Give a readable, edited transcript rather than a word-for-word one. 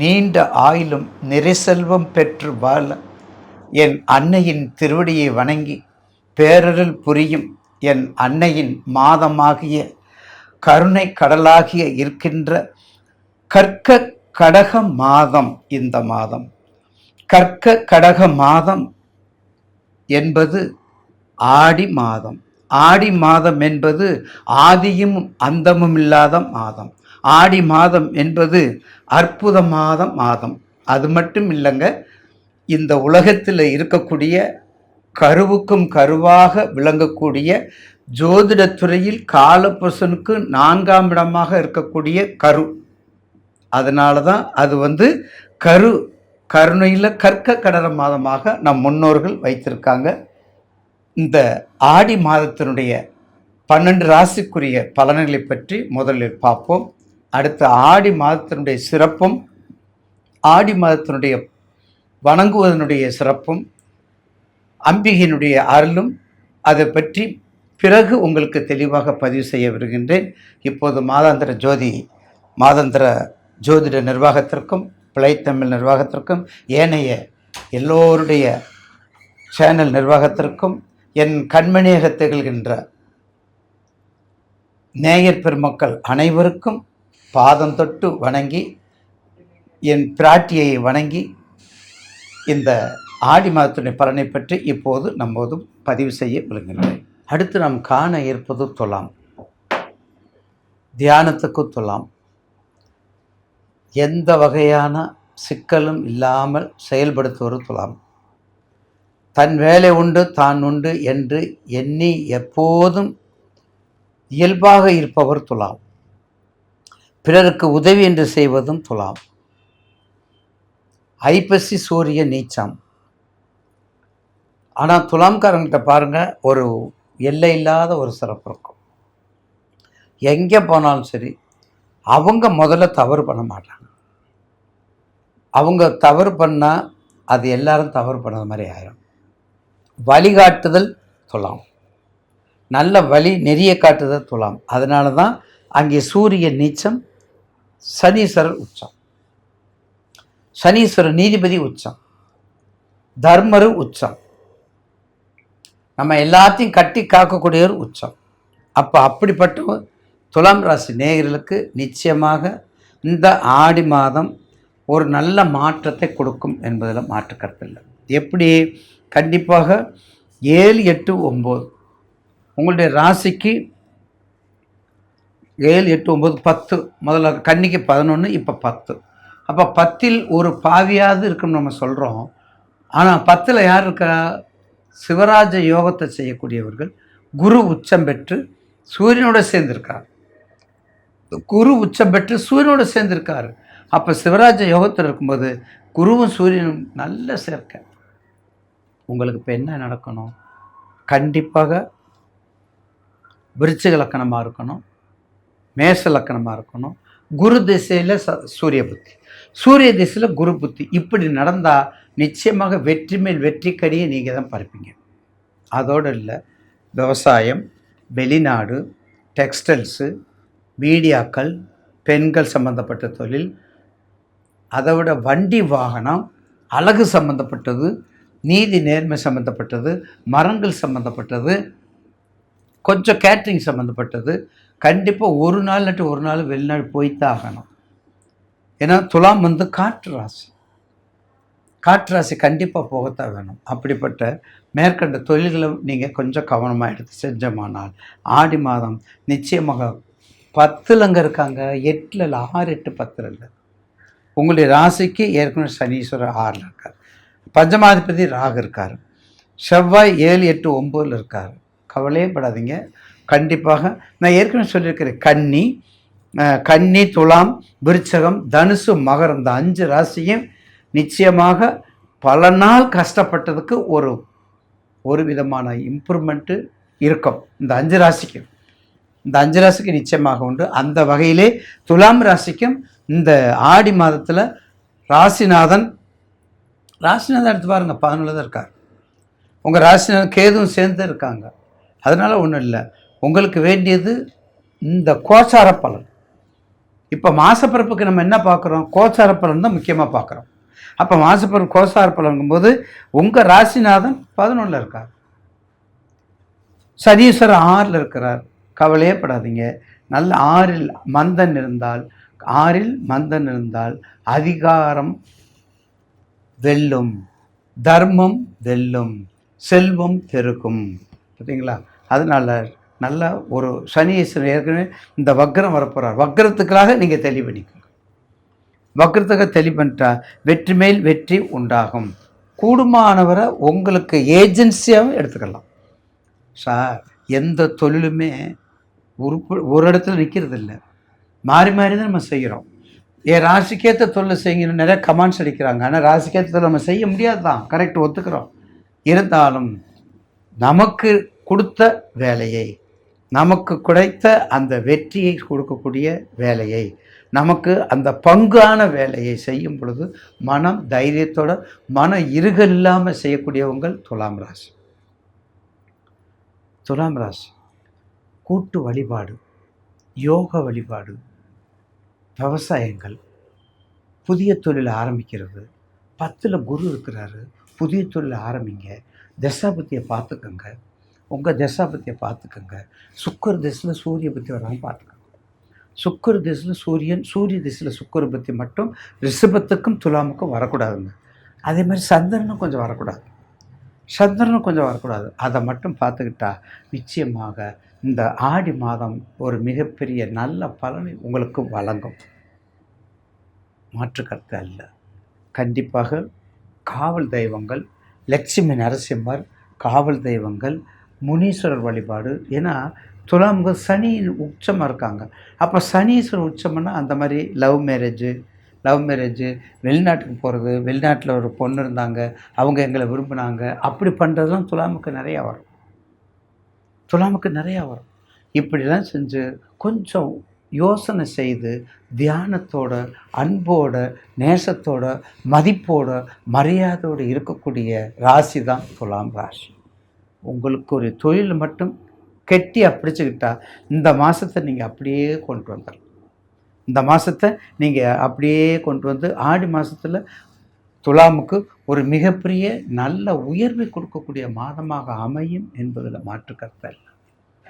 நீண்ட ஆயிலும் நிறை செல்வம் பெற்று வாழ என் அன்னையின் திருவடியை வணங்கி பேரருள் புரியும் என் அன்னையின் மாதமாகிய கருணை கடலாகிய இருக்கின்ற கற்க கடக மாதம். இந்த மாதம் கற்க கடக மாதம் என்பது ஆடி மாதம். ஆடி மாதம் என்பது ஆதியும் அந்தமும் இல்லாத மாதம். ஆடி மாதம் என்பது அற்புதமாத மாதம். அது மட்டும் இல்லைங்க, இந்த உலகத்தில் இருக்கக்கூடிய கருவுக்கும் கருவாக விளங்கக்கூடிய ஜோதிடத்துறையில் காலபுருஷனுக்கு 4ஆம் இடமாக இருக்கக்கூடிய கரு. அதனால தான் அது கருணையில் கற்க கடக மாதமாக நம் முன்னோர்கள் வைத்திருக்காங்க. இந்த ஆடி மாதத்தினுடைய 12 ராசிக்குரிய பலன்களை பற்றி முதலில் பார்ப்போம். அடுத்த ஆடி மாதத்தினுடைய சிறப்பும், ஆடி மாதத்தினுடைய வணங்குவதனுடைய சிறப்பும், அம்பிகையினுடைய அருளும் அதை பற்றி பிறகு உங்களுக்கு தெளிவாக பதிவு செய்ய வருகின்றேன். இப்போது மாதாந்திர ஜோதிட நிர்வாகத்திற்கும் பிழைத்தமிழ் நிர்வாகத்திற்கும் ஏனைய எல்லோருடைய சேனல் நிர்வாகத்திற்கும் என் கண்மணியாக திகழ்கின்ற நேயர் பெருமக்கள் அனைவருக்கும் பாதம் தொட்டு வணங்கி என் பிராட்டியை வணங்கி இந்த ஆடி மாதத்துடைய பலனை பற்றி இப்போது நம்மோது பதிவு செய்ய விரும்புகிறேன். அடுத்து நாம் காண இருப்பது துலாம். தியானத்துக்கு துலாம். எந்த வகையான சிக்கலும் இல்லாமல் செயல்படுத்துவது துலாம். தன் வேலை உண்டு தான் உண்டு என்று எண்ணி எப்போதும் இயல்பாக இருப்பவர் துலாம். பிறருக்கு உதவி என்று செய்வதும் துலாம். ஐப்பசி சூரிய நீச்சம். ஆனால் துலாம்காரங்கிட்ட பாருங்கள், ஒரு எல்லை இல்லாத ஒரு சிறப்பு இருக்கும். எங்கே போனாலும் சரி, அவங்க முதல்ல தவறு பண்ண மாட்டாங்க. அவங்க தவறு பண்ணால் அது எல்லாரும் தவறு பண்ணது மாதிரி ஆயிரும். வழிகாட்டுதல் துலாம். நல்ல வழி நெறிய காட்டுதல் துலாம். அதனால தான் அங்கே சூரிய நீச்சம், சனீஸ்வரர் உச்சம். சனீஸ்வரர் நீதிபதி உச்சம், தர்மரு உச்சம், நம்ம எல்லாத்தையும் கட்டி காக்கக்கூடியவர் உச்சம். அப்போ அப்படிப்பட்ட துலாம் ராசி நேயர்களுக்கு நிச்சயமாக இந்த ஆடி மாதம் ஒரு நல்ல மாற்றத்தை கொடுக்கும் என்பதில் மாற்று கருத்தில்லை. எப்படி? கண்டிப்பாக 7, 8, 9 உங்களுடைய ராசிக்கு 7, 8, 9, 10. முதல்ல கன்னிக்கு 11, இப்போ 10. அப்போ 10இல் ஒரு பாவியாவது இருக்குன்னு நம்ம சொல்கிறோம். ஆனால் 10இல் யார் இருக்கா? சிவராஜ யோகத்தை செய்யக்கூடியவர்கள். குரு உச்சம் பெற்று சூரியனோட சேர்ந்திருக்கார். குரு உச்சம் பெற்று சூரியனோட சேர்ந்திருக்காரு. அப்போ சிவராஜ யோகத்தில் இருக்கும்போது குருவும் சூரியனும் நல்ல சேர்க்க. உங்களுக்கு இப்போ என்ன நடக்கணும்? கண்டிப்பாக விருச்சிக லக்கணமாக இருக்கணும், மேச லக்கணமாக இருக்கணும். குரு திசையில் சூரிய புத்தி, சூரிய திசையில் குரு புத்தி. இப்படி நடந்தால் நிச்சயமாக வெற்றி மேல் வெற்றிக்கடியை நீங்கள் தான் பறிப்பீங்க. அதோடு இல்லை, விவசாயம், வெளிநாடு, டெக்ஸ்டைல்ஸு, மீடியாக்கள், பெண்கள் சம்பந்தப்பட்ட தொழில், அதை விட வண்டி வாகனம், அழகு சம்பந்தப்பட்டது, நீதி நேர்மை சம்மந்தப்பட்டது, மரங்கள் சம்மந்தப்பட்டது, கொஞ்சம் கேட்ரிங் சம்மந்தப்பட்டது. கண்டிப்பாக ஒரு நாள் இல்லாட்டி ஒரு நாள் வெளிநாடு போய்த்தான் ஆகணும். ஏன்னா துலாம் காற்று ராசி. காற்று ராசி கண்டிப்பாக போகத்தான் வேணும். அப்படிப்பட்ட மேற்கண்ட தொழில்களை நீங்கள் கொஞ்சம் கவனமாக எடுத்து செஞ்சோமானால் ஆடி மாதம் நிச்சயமாக 10 அங்கே இருக்காங்க, 8 இல்லை, 6, 8, 10 இல்லை. உங்களுடைய ராசிக்கு ஏற்கனவே சனீஸ்வரர் 6 இருக்கார், பஞ்சமாதிபதி ராகு இருக்கார், செவ்வாய் 7, 8, 9 இருக்கார். கவலையே படாதீங்க. கண்டிப்பாக நான் ஏற்கனவே சொல்லியிருக்கிறேன், கன்னி, துலாம், விருச்சகம், தனுசு, மகரம், இந்த 5 ராசியும் நிச்சயமாக பல நாள் கஷ்டப்பட்டதுக்கு ஒரு விதமான இம்ப்ரூவ்மெண்ட்டு இருக்கும். இந்த 5 ராசிக்கு நிச்சயமாக உண்டு. அந்த வகையிலே துலாம் ராசிக்கும் இந்த ஆடி மாதத்தில் ராசிநாதன் எடுத்து பாருங்கள், 11 தான் இருக்கார். உங்கள் ராசிநாதன் கேதுவும் சேர்ந்து இருக்காங்க. அதனால் ஒன்றும் இல்லை. உங்களுக்கு வேண்டியது இந்த கோச்சார பலன். இப்போ மாசப்பிறப்புக்கு நம்ம என்ன பார்க்குறோம்? கோச்சார பலன் தான் முக்கியமாக பார்க்குறோம். அப்போ மாசப்பிறப்பு கோச்சார பலனுங்கும்போது உங்கள் ராசிநாதன் 11ல் இருக்கார், சனீஸ்வரர் 6ல் இருக்கிறார். கவலையே படாதீங்க. நல்ல 6ல் மந்தன் இருந்தால் அதிகாரம் வெல்லும், தர்மம் வெல்லும், செல்வம் பெருகும். பார்த்தீங்களா? அதனால நல்ல ஒரு சனீஸ்வரன் ஏற்கனவே இந்த வக்ரம் வரப்போகிறார். வக்ரத்துக்காக நீங்கள் தெளிவு பண்ணிக்கோங்க. வக்ரத்துக்காக தெளிவு பண்ணிட்டா வெற்றி மேல் வெற்றி உண்டாகும். கூடுமானவரை உங்களுக்கு ஏஜென்சியாகவும் எடுத்துக்கலாம். சார், எந்த தொழிலுமே ஒரு இடத்துல நிற்கிறது இல்லை, மாறி மாறி தான் நம்ம செய்கிறோம். என் ராசிக்கேற்ற தொழில் செய்யணும் நிறைய கமெண்ட்ஸ் அடிக்கிறாங்க. ஆனால் ராசிக்கேற்ற தொழில் நம்ம செய்ய முடியாது தான், கரெக்ட், ஒத்துக்கிறோம். இருந்தாலும் நமக்கு கொடுத்த வேலையை, நமக்கு கிடைத்த அந்த வெற்றியை கொடுக்கக்கூடிய வேலையை, நமக்கு அந்த பங்கான வேலையை செய்யும் பொழுது மனம் தைரியத்தோட மன இருகல் இல்லாமல் செய்யக்கூடியவங்கள் துலாம் ராசி. துலாம் ராசி கூட்டு வழிபாடு, யோக வழிபாடு, விவசாயங்கள், புதிய தொழில் ஆரம்பிக்கிறது. 10ல் குரு இருக்கிறாரு, புதிய தொழில் ஆரம்பிங்க. தசாபத்தியை பார்த்துக்கோங்க, உங்கள் தசாபத்தியை பார்த்துக்கோங்க. சுக்கர திசையில் சூரிய பற்றி வராமல் பார்த்துக்கோங்க. சுக்கர திசையில் சூரிய திசையில் சுக்கர பற்றி மட்டும் ரிஷபத்துக்கும் துலாமுக்கும் வரக்கூடாதுங்க. அதே மாதிரி சந்திரனும் கொஞ்சம் வரக்கூடாது. அதை மட்டும் பார்த்துக்கிட்டா நிச்சயமாக இந்த ஆடி மாதம் ஒரு மிகப்பெரிய நல்ல பலனை உங்களுக்கு வழங்கும். மாற்று கருத்து அல்ல. கண்டிப்பாக காவல் தெய்வங்கள், லட்சுமி நரசிம்மர் காவல் தெய்வங்கள், முனீஸ்வரர் வழிபாடு. ஏன்னா துலாமுக சனி உச்சமாக இருக்காங்க. அப்போ சனீஸ்வரர் உச்சம்னா அந்த மாதிரி லவ் மேரேஜு, வெளிநாட்டுக்கு போகிறது, வெளிநாட்டில் ஒரு பொண்ணு இருந்தாங்க, அவங்க எங்களை விரும்பினாங்க, அப்படி பண்ணுறதுலாம் துலாமுக்கு நிறையா வரும். இப்படிலாம் செஞ்சு கொஞ்சம் யோசனை செய்து தியானத்தோட, அன்போட, நேசத்தோட, மதிப்போட, மரியாதையோடு இருக்கக்கூடிய ராசி தான் துலாம் ராசி. உங்களுக்கு ஒரு தொழில் மட்டும் கெட்டியாக பிடிச்சிக்கிட்டா இந்த மாதத்தை நீங்கள் அப்படியே கொண்டு வந்துடலாம். இந்த மாதத்தை நீங்கள் அப்படியே கொண்டு வந்து ஆடி மாதத்தில் துலாமுக்கு ஒரு மிகப்பெரிய நல்ல உயர்வை கொடுக்கக்கூடிய மாதமாக அமையும் என்பதில் மாற்று கருத்து இல்லை.